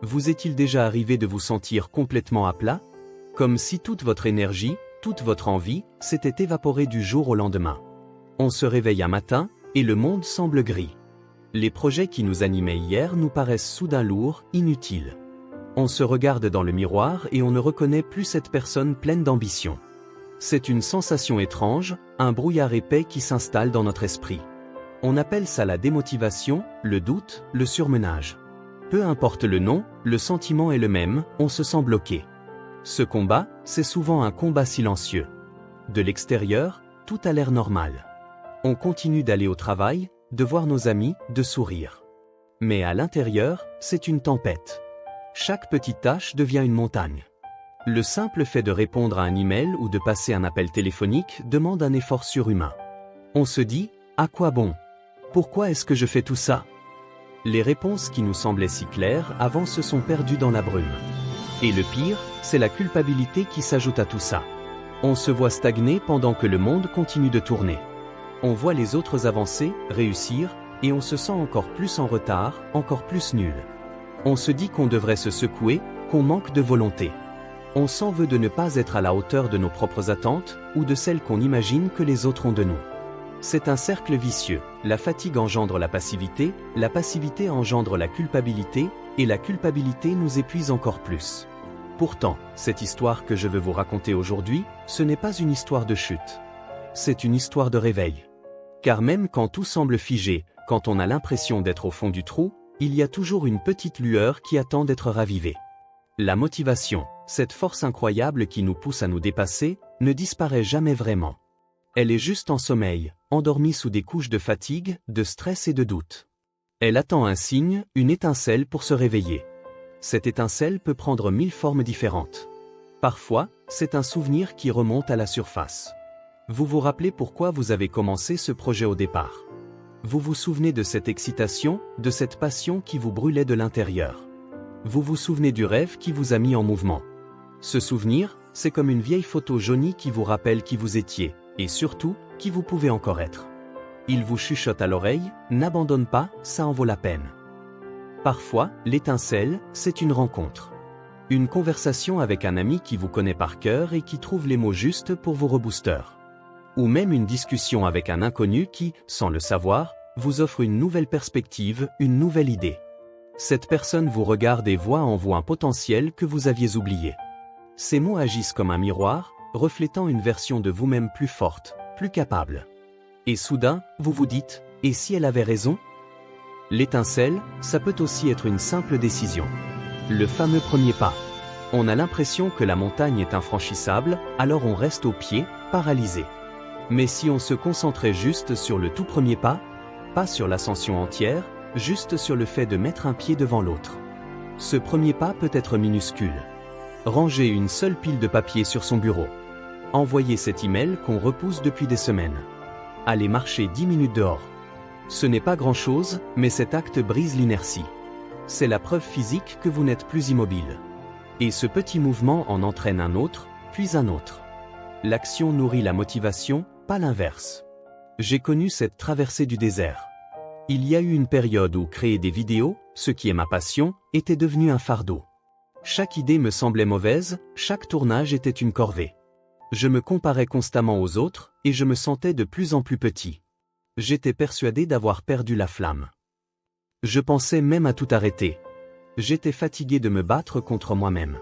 Vous est-il déjà arrivé de vous sentir complètement à plat? Comme si toute votre énergie, toute votre envie, s'était évaporée du jour au lendemain. On se réveille un matin, et le monde semble gris. Les projets qui nous animaient hier nous paraissent soudain lourds, inutiles. On se regarde dans le miroir et on ne reconnaît plus cette personne pleine d'ambition. C'est une sensation étrange, un brouillard épais qui s'installe dans notre esprit. On appelle ça la démotivation, le doute, le surmenage. Peu importe le nom, le sentiment est le même, on se sent bloqué. Ce combat, c'est souvent un combat silencieux. De l'extérieur, tout a l'air normal. On continue d'aller au travail, de voir nos amis, de sourire. Mais à l'intérieur, c'est une tempête. Chaque petite tâche devient une montagne. Le simple fait de répondre à un email ou de passer un appel téléphonique demande un effort surhumain. On se dit, à quoi bon? Pourquoi est-ce que je fais tout ça? Les réponses qui nous semblaient si claires avant se sont perdues dans la brume. Et le pire, c'est la culpabilité qui s'ajoute à tout ça. On se voit stagner pendant que le monde continue de tourner. On voit les autres avancer, réussir, et on se sent encore plus en retard, encore plus nul. On se dit qu'on devrait se secouer, qu'on manque de volonté. On s'en veut de ne pas être à la hauteur de nos propres attentes, ou de celles qu'on imagine que les autres ont de nous. C'est un cercle vicieux, la fatigue engendre la passivité engendre la culpabilité, et la culpabilité nous épuise encore plus. Pourtant, cette histoire que je veux vous raconter aujourd'hui, ce n'est pas une histoire de chute. C'est une histoire de réveil. Car même quand tout semble figé, quand on a l'impression d'être au fond du trou, il y a toujours une petite lueur qui attend d'être ravivée. La motivation, cette force incroyable qui nous pousse à nous dépasser, ne disparaît jamais vraiment. Elle est juste en sommeil, endormie sous des couches de fatigue, de stress et de doute. Elle attend un signe, une étincelle pour se réveiller. Cette étincelle peut prendre 1000 formes différentes. Parfois, c'est un souvenir qui remonte à la surface. Vous vous rappelez pourquoi vous avez commencé ce projet au départ. Vous vous souvenez de cette excitation, de cette passion qui vous brûlait de l'intérieur. Vous vous souvenez du rêve qui vous a mis en mouvement. Ce souvenir, c'est comme une vieille photo jaunie qui vous rappelle qui vous étiez, et surtout, qui vous pouvez encore être. Il vous chuchote à l'oreille, n'abandonne pas, ça en vaut la peine. Parfois, l'étincelle, c'est une rencontre. Une conversation avec un ami qui vous connaît par cœur et qui trouve les mots justes pour vos reboosters. Ou même une discussion avec un inconnu qui, sans le savoir, vous offre une nouvelle perspective, une nouvelle idée. Cette personne vous regarde et voit en vous un potentiel que vous aviez oublié. Ces mots agissent comme un miroir, reflétant une version de vous-même plus forte, plus capable. Et soudain, vous vous dites, et si elle avait raison? L'étincelle, ça peut aussi être une simple décision. Le fameux premier pas. On a l'impression que la montagne est infranchissable, alors on reste au pied, paralysé. Mais si on se concentrait juste sur le tout premier pas, pas sur l'ascension entière, juste sur le fait de mettre un pied devant l'autre. Ce premier pas peut être minuscule. Ranger une seule pile de papier sur son bureau. Envoyer cet email qu'on repousse depuis des semaines. Aller marcher 10 minutes dehors. Ce n'est pas grand-chose, mais cet acte brise l'inertie. C'est la preuve physique que vous n'êtes plus immobile. Et ce petit mouvement en entraîne un autre, puis un autre. L'action nourrit la motivation, pas l'inverse. J'ai connu cette traversée du désert. Il y a eu une période où créer des vidéos, ce qui est ma passion, était devenu un fardeau. Chaque idée me semblait mauvaise, chaque tournage était une corvée. Je me comparais constamment aux autres, et je me sentais de plus en plus petit. J'étais persuadé d'avoir perdu la flamme. Je pensais même à tout arrêter. J'étais fatigué de me battre contre moi-même.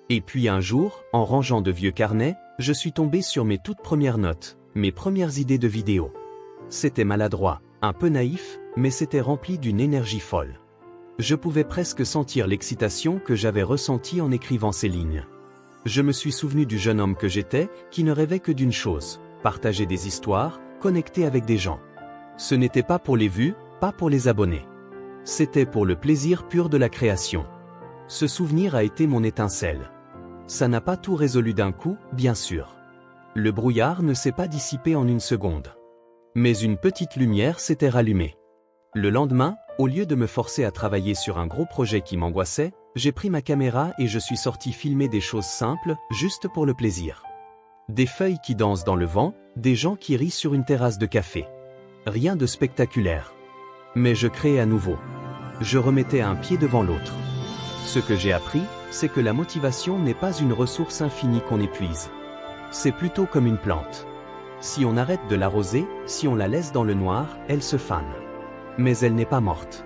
Et puis un jour, en rangeant de vieux carnets, je suis tombé sur mes toutes premières notes, mes premières idées de vidéos. C'était maladroit, un peu naïf, mais c'était rempli d'une énergie folle. Je pouvais presque sentir l'excitation que j'avais ressentie en écrivant ces lignes. Je me suis souvenu du jeune homme que j'étais, qui ne rêvait que d'une chose, partager des histoires, connecter avec des gens. Ce n'était pas pour les vues, pas pour les abonnés. C'était pour le plaisir pur de la création. Ce souvenir a été mon étincelle. Ça n'a pas tout résolu d'un coup, bien sûr. Le brouillard ne s'est pas dissipé en une seconde. Mais une petite lumière s'était rallumée. Le lendemain, au lieu de me forcer à travailler sur un gros projet qui m'angoissait, j'ai pris ma caméra et je suis sorti filmer des choses simples, juste pour le plaisir. Des feuilles qui dansent dans le vent, des gens qui rient sur une terrasse de café. Rien de spectaculaire. Mais je créais à nouveau. Je remettais un pied devant l'autre. Ce que j'ai appris, c'est que la motivation n'est pas une ressource infinie qu'on épuise. C'est plutôt comme une plante. Si on arrête de l'arroser, si on la laisse dans le noir, elle se fane. Mais elle n'est pas morte.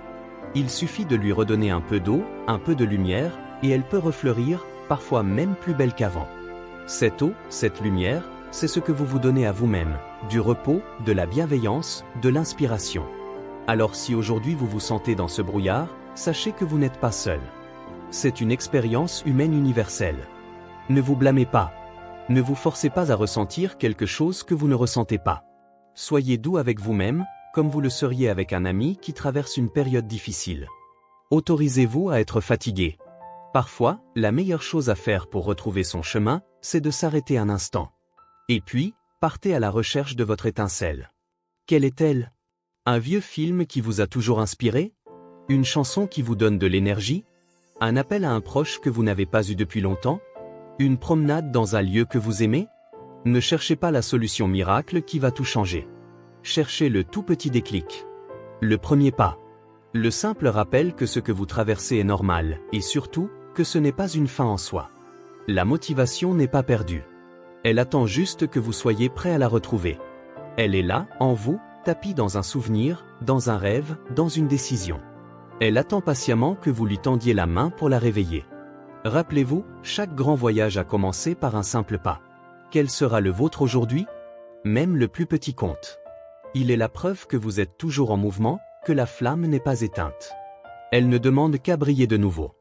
Il suffit de lui redonner un peu d'eau, un peu de lumière, et elle peut refleurir, parfois même plus belle qu'avant. Cette eau, cette lumière, c'est ce que vous vous donnez à vous-même, du repos, de la bienveillance, de l'inspiration. Alors si aujourd'hui vous vous sentez dans ce brouillard, sachez que vous n'êtes pas seul. C'est une expérience humaine universelle. Ne vous blâmez pas. Ne vous forcez pas à ressentir quelque chose que vous ne ressentez pas. Soyez doux avec vous-même, comme vous le seriez avec un ami qui traverse une période difficile. Autorisez-vous à être fatigué. Parfois, la meilleure chose à faire pour retrouver son chemin, c'est de s'arrêter un instant. Et puis, partez à la recherche de votre étincelle. Quelle est-elle? Un vieux film qui vous a toujours inspiré? Une chanson qui vous donne de l'énergie? Un appel à un proche que vous n'avez pas eu depuis longtemps? Une promenade dans un lieu que vous aimez? Ne cherchez pas la solution miracle qui va tout changer. Cherchez le tout petit déclic. Le premier pas. Le simple rappel que ce que vous traversez est normal, et surtout, que ce n'est pas une fin en soi. La motivation n'est pas perdue. Elle attend juste que vous soyez prêt à la retrouver. Elle est là, en vous, tapie dans un souvenir, dans un rêve, dans une décision. Elle attend patiemment que vous lui tendiez la main pour la réveiller. Rappelez-vous, chaque grand voyage a commencé par un simple pas. Quel sera le vôtre aujourd'hui? Même le plus petit compte. Il est la preuve que vous êtes toujours en mouvement, que la flamme n'est pas éteinte. Elle ne demande qu'à briller de nouveau.